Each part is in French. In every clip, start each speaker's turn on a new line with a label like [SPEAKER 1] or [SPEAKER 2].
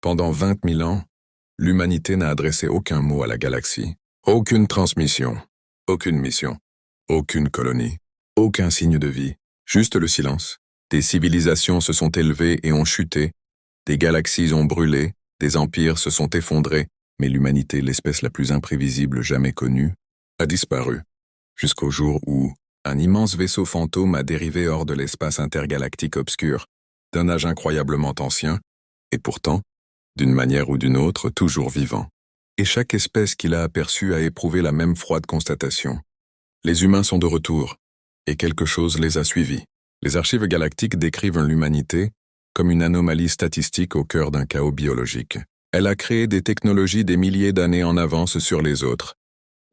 [SPEAKER 1] Pendant 20 000 ans, l'humanité n'a adressé aucun mot à la galaxie. Aucune transmission, aucune mission, aucune colonie, aucun signe de vie, juste le silence. Des civilisations se sont élevées et ont chuté, des galaxies ont brûlé, des empires se sont effondrés, mais l'humanité, l'espèce la plus imprévisible jamais connue, a disparu. Jusqu'au jour où un immense vaisseau fantôme a dérivé hors de l'espace intergalactique obscur, d'un âge incroyablement ancien, et pourtant, d'une manière ou d'une autre, toujours vivant. Et chaque espèce qu'il a aperçue a éprouvé la même froide constatation. Les humains sont de retour, et quelque chose les a suivis. Les archives galactiques décrivent l'humanité comme une anomalie statistique au cœur d'un chaos biologique. Elle a créé des technologies des milliers d'années en avance sur les autres,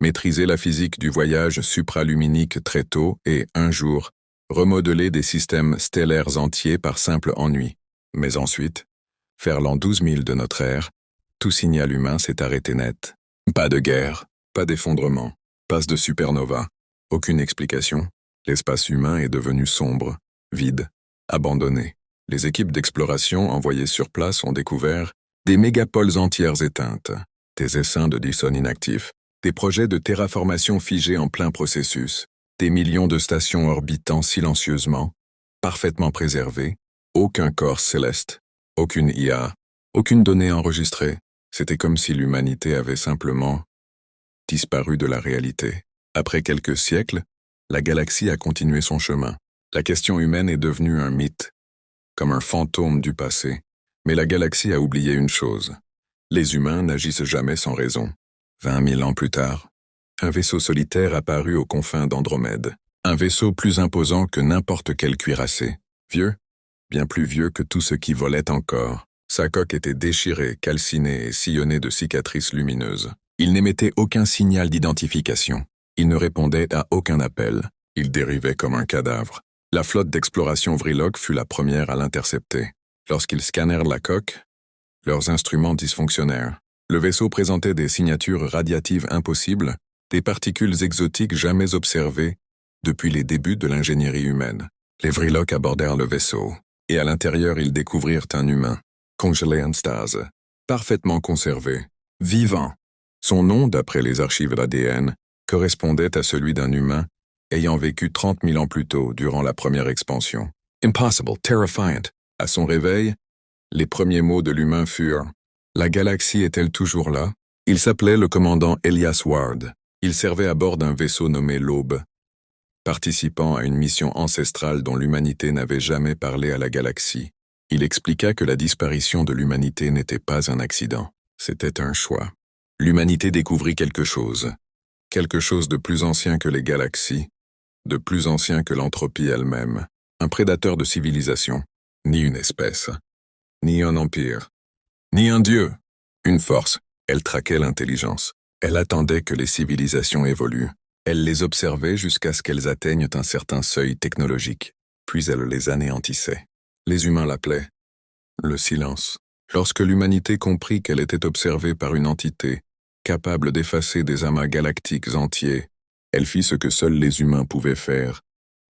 [SPEAKER 1] maîtrisé la physique du voyage supraluminique très tôt et, un jour, remodelé des systèmes stellaires entiers par simple ennui. Mais ensuite, vers l'an 12 000 de notre ère, tout signal humain s'est arrêté net. Pas de guerre, pas d'effondrement, pas de supernova, aucune explication. L'espace humain est devenu sombre, vide, abandonné. Les équipes d'exploration envoyées sur place ont découvert des mégapoles entières éteintes, des essaims de Dyson inactifs, des projets de terraformation figés en plein processus, des millions de stations orbitant silencieusement, parfaitement préservées, aucun corps céleste, aucune IA, aucune donnée enregistrée. C'était comme si l'humanité avait simplement disparu de la réalité. Après quelques siècles, la galaxie a continué son chemin. La question humaine est devenue un mythe, comme un fantôme du passé. Mais la galaxie a oublié une chose. Les humains n'agissent jamais sans raison. 20 000 ans plus tard, un vaisseau solitaire apparut aux confins d'Andromède. Un vaisseau plus imposant que n'importe quel cuirassé. Vieux, bien plus vieux que tout ce qui volait encore. Sa coque était déchirée, calcinée et sillonnée de cicatrices lumineuses. Il n'émettait aucun signal d'identification. Il ne répondait à aucun appel. Il dérivait comme un cadavre. La flotte d'exploration Vrilok fut la première à l'intercepter. Lorsqu'ils scannèrent la coque, leurs instruments dysfonctionnèrent. Le vaisseau présentait des signatures radiatives impossibles, des particules exotiques jamais observées depuis les débuts de l'ingénierie humaine. Les Vrilok abordèrent le vaisseau, et à l'intérieur ils découvrirent un humain, congelé en stase, parfaitement conservé, vivant. Son nom, d'après les archives d'ADN, correspondait à celui d'un humain ayant vécu 30 000 ans plus tôt durant la première expansion. Impossible, terrifiant. À son réveil, les premiers mots de l'humain furent « La galaxie est-elle toujours là ?» Il s'appelait le commandant Elias Ward. Il servait à bord d'un vaisseau nommé l'Aube, participant à une mission ancestrale dont l'humanité n'avait jamais parlé à la galaxie. Il expliqua que la disparition de l'humanité n'était pas un accident, c'était un choix. L'humanité découvrit quelque chose de plus ancien que les galaxies, de plus ancien que l'entropie elle-même, un prédateur de civilisation, ni une espèce, ni un empire, ni un dieu. Une force, elle traquait l'intelligence. Elle attendait que les civilisations évoluent. Elle les observait jusqu'à ce qu'elles atteignent un certain seuil technologique, puis elle les anéantissait. Les humains l'appelaient le silence. Lorsque l'humanité comprit qu'elle était observée par une entité capable d'effacer des amas galactiques entiers, elle fit ce que seuls les humains pouvaient faire.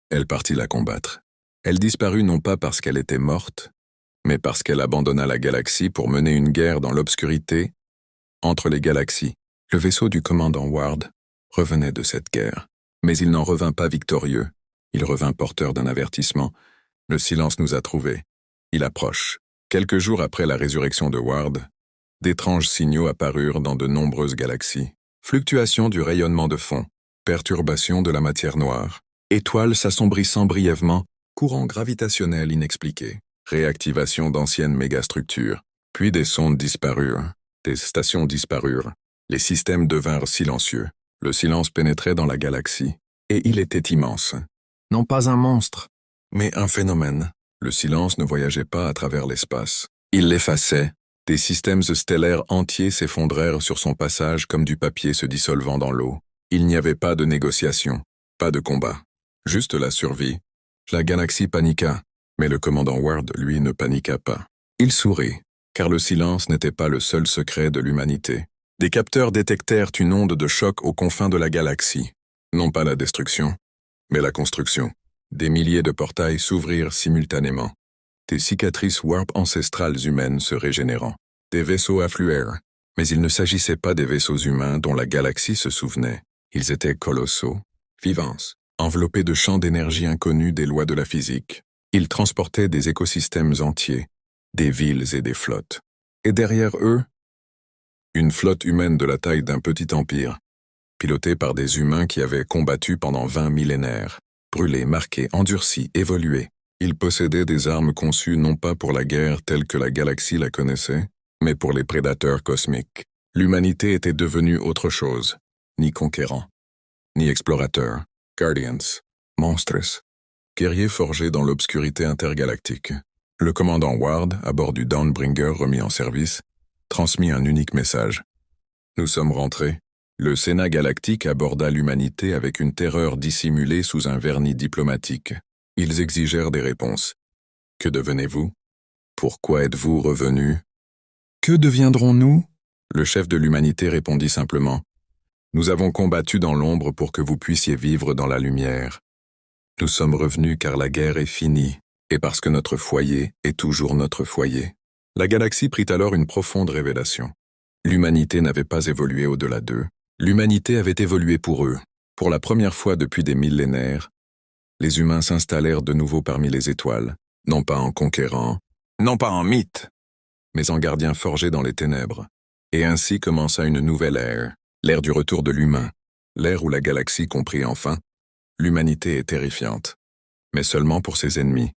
[SPEAKER 1] Elle partit la combattre. Elle disparut non pas parce qu'elle était morte, mais parce qu'elle abandonna la galaxie pour mener une guerre dans l'obscurité entre les galaxies. Le vaisseau du commandant Ward revenait de cette guerre, mais il n'en revint pas victorieux. Il revint porteur d'un avertissement. Le silence nous a trouvés. Il approche. Quelques jours après la résurrection de Ward, d'étranges signaux apparurent dans de nombreuses galaxies. Fluctuation du rayonnement de fond, perturbation de la matière noire, étoiles s'assombrissant brièvement, courant gravitationnel inexpliqué, réactivation d'anciennes mégastructures, puis des sondes disparurent, des stations disparurent, les systèmes devinrent silencieux. Le silence pénétrait dans la galaxie, et il était immense. Non pas un monstre, mais un phénomène. Le silence ne voyageait pas à travers l'espace. Il l'effaçait. Des systèmes stellaires entiers s'effondrèrent sur son passage comme du papier se dissolvant dans l'eau. Il n'y avait pas de négociation, pas de combat. Juste la survie. La galaxie paniqua, mais le commandant Ward, lui, ne paniqua pas. Il sourit, car le silence n'était pas le seul secret de l'humanité. Des capteurs détectèrent une onde de choc aux confins de la galaxie. Non pas la destruction, mais la construction. Des milliers de portails s'ouvrirent simultanément. Des cicatrices warp ancestrales humaines se régénérant. Des vaisseaux affluèrent, mais il ne s'agissait pas des vaisseaux humains dont la galaxie se souvenait. Ils étaient colossaux, vivants, enveloppés de champs d'énergie inconnus des lois de la physique. Ils transportaient des écosystèmes entiers, des villes et des flottes. Et derrière eux, une flotte humaine de la taille d'un petit empire, pilotée par des humains qui avaient combattu pendant 20 millénaires, brûlés, marqués, endurcis, évolués. Ils possédaient des armes conçues non pas pour la guerre telle que la galaxie la connaissait, mais pour les prédateurs cosmiques. L'humanité était devenue autre chose, ni conquérant, ni explorateur, guardians, monstres, guerriers forgés dans l'obscurité intergalactique. Le commandant Ward, à bord du Dawnbringer remis en service, transmit un unique message. Nous sommes rentrés. Le Sénat galactique aborda l'humanité avec une terreur dissimulée sous un vernis diplomatique. Ils exigèrent des réponses. Que devenez-vous? Pourquoi êtes-vous revenus? Que deviendrons-nous? Le chef de l'humanité répondit simplement. Nous avons combattu dans l'ombre pour que vous puissiez vivre dans la lumière. Nous sommes revenus car la guerre est finie, et parce que notre foyer est toujours notre foyer. La galaxie prit alors une profonde révélation. L'humanité n'avait pas évolué au-delà d'eux. L'humanité avait évolué pour eux. Pour la première fois depuis des millénaires, les humains s'installèrent de nouveau parmi les étoiles, non pas en conquérants, non pas en mythes, mais en gardiens forgés dans les ténèbres. Et ainsi commença une nouvelle ère, l'ère du retour de l'humain, l'ère où la galaxie comprit enfin, l'humanité est terrifiante, mais seulement pour ses ennemis.